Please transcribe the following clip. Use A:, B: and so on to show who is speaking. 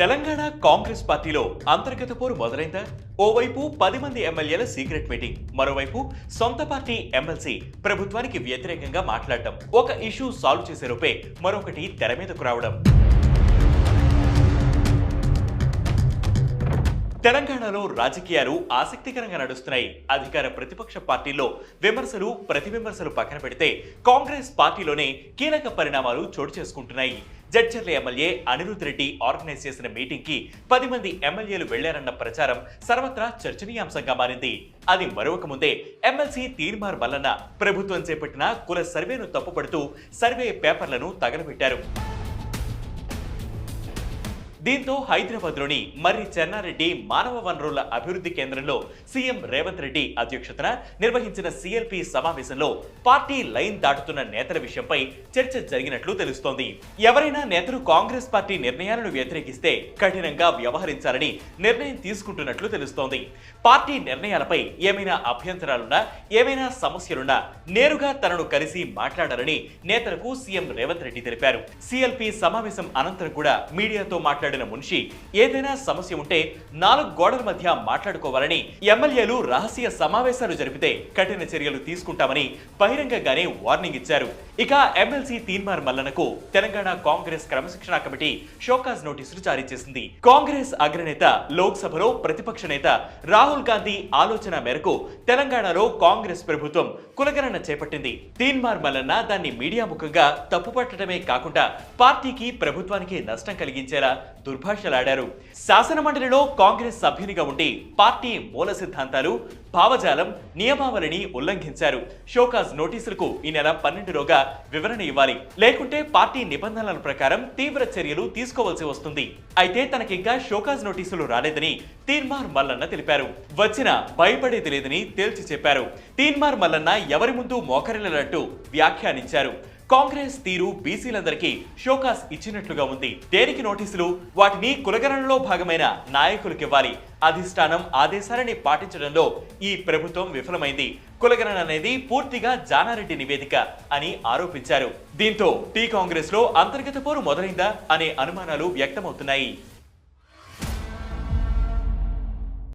A: తెలంగాణ కాంగ్రెస్ పార్టీలో అంతర్గత పోరు మొదలైందా? ఓవైపు 10 మంది ఎమ్మెల్యేల సీక్రెట్ మీటింగ్, మరోవైపు సొంత పార్టీ ఎమ్మెల్సీ ప్రభుత్వానికి వ్యతిరేకంగా మాట్లాడటం. ఒక ఇష్యూ సాల్వ్ చేసే లోపే మరొకటి తెర మీదకు రావడం. తెలంగాణలో రాజకీయాలు ఆసక్తికరంగా నడుస్తున్నాయి. అధికార ప్రతిపక్ష పార్టీల్లో విమర్శలు ప్రతివిమర్శలు పక్కన పెడితే కాంగ్రెస్ పార్టీలోనే కీలక పరిణామాలు చోటు చేసుకుంటున్నాయి. జడ్చర్ల ఎమ్మెల్యే అనిరుద్ రెడ్డి ఆర్గనైజ్ చేసిన మీటింగ్ కి 10 మంది ఎమ్మెల్యేలు వెళ్లారన్న ప్రచారం సర్వత్రా చర్చనీయాంశంగా మారింది. అది మరొక ముందే ఎమ్మెల్సీ తీన్మార్ మల్లన్న ప్రభుత్వం చేపట్టిన కుల సర్వేను తప్పుపడుతూ సర్వే పేపర్లను తగలబెట్టారు. దీంతో హైదరాబాద్లోని మర్రి చెన్నారెడ్డి మానవ వనరుల అభివృద్ధి కేంద్రంలో సీఎం రేవంత్ రెడ్డి అధ్యక్షతన నిర్వహించిన సీఎల్పీ సమావేశంలో పార్టీ లైన్ దాటుతున్న నేతల విషయంపై చర్చ జరిగినట్లు తెలుస్తోంది. ఎవరైనా నేతలు కాంగ్రెస్ పార్టీ నిర్ణయాలను వ్యతిరేకిస్తే కఠినంగా వ్యవహరించాలని నిర్ణయం తీసుకుంటున్నట్లు తెలుస్తోంది. పార్టీ నిర్ణయాలపై ఏమైనా అభ్యంతరాలున్నా, ఏమైనా సమస్యలున్నా నేరుగా తనను కలిసి మాట్లాడాలని నేతలకు సీఎం రేవంత్ రెడ్డి తెలిపారు. సీఎల్పీ సమావేశం అనంతరం కూడా మీడియాతో మాట్లాడిన మున్షి ఏదైనా సమస్య ఉంటే 4 గోడల మధ్య మాట్లాడుకోవాలని, ఎమ్మెల్యేలు రహస్య సమావేశాలు జరిపితే కఠిన చర్యలు తీసుకుంటామని బహిరంగంగానే వార్నింగ్ ఇచ్చారు. ఇక ఎమ్మెల్సీ తీన్మార్ మల్లన్నకు తెలంగాణ కాంగ్రెస్ క్రమశిక్షణ కమిటీ షోకాజ్ నోటీసులు జారీ చేసింది. కాంగ్రెస్ అగ్రనేత, లోక్సభలో ప్రతిపక్ష నేత రాహుల్ గాంధీ ఆలోచన మేరకు తెలంగాణలో కాంగ్రెస్ ప్రభుత్వం కులగణన చేపట్టింది. తీన్మార్ మల్లన్న దాన్ని మీడియా ముఖంగా తప్పుపట్టడమే కాకుండా పార్టీకి ప్రభుత్వానికి నష్టం కలిగించేలా దుర్భాషలాడారు. శాసనమండలిలో కాంగ్రెస్ సభ్యునిగా ఉండి పార్టీ మూల సిద్ధాంతాలు, భావజాలం, నియమావళిని ఉల్లంఘించారు. షోకాజ్ నోటీసులకు ఈ నెల 12లోగా వివరణ ఇవ్వాలి, లేకుంటే పార్టీ నిబంధనల ప్రకారం తీవ్ర చర్యలు తీసుకోవాల్సి వస్తుంది. అయితే తనకింకా షోకాజ్ నోటీసులు రాలేదని తీన్మార్ మల్లన్న తెలిపారు. వచ్చినా భయపడేది లేదని తేల్చి చెప్పారు. తీన్మార్ మల్లన్న ఎవరి ముందు మోకరిల్లంటూ వ్యాఖ్యానించారు. కాంగ్రెస్ తీరు బీసీలందరికీ షోకాస్ ఇచ్చినట్లుగా ఉంది. దేనికి నోటీసులు? వాటిని కులగణనలో భాగమైన నాయకులకు ఇవ్వాలి. అధిష్టానం ఆదేశాలని పాటించడంలో ఈ ప్రభుత్వం విఫలమైంది. కులగణన అనేది పూర్తిగా జానారెడ్డి నివేదిక అని ఆరోపించారు. దీంతో టీ కాంగ్రెస్ లో అంతర్గత పోరు మొదలైందా అనే అనుమానాలు వ్యక్తమవుతున్నాయి.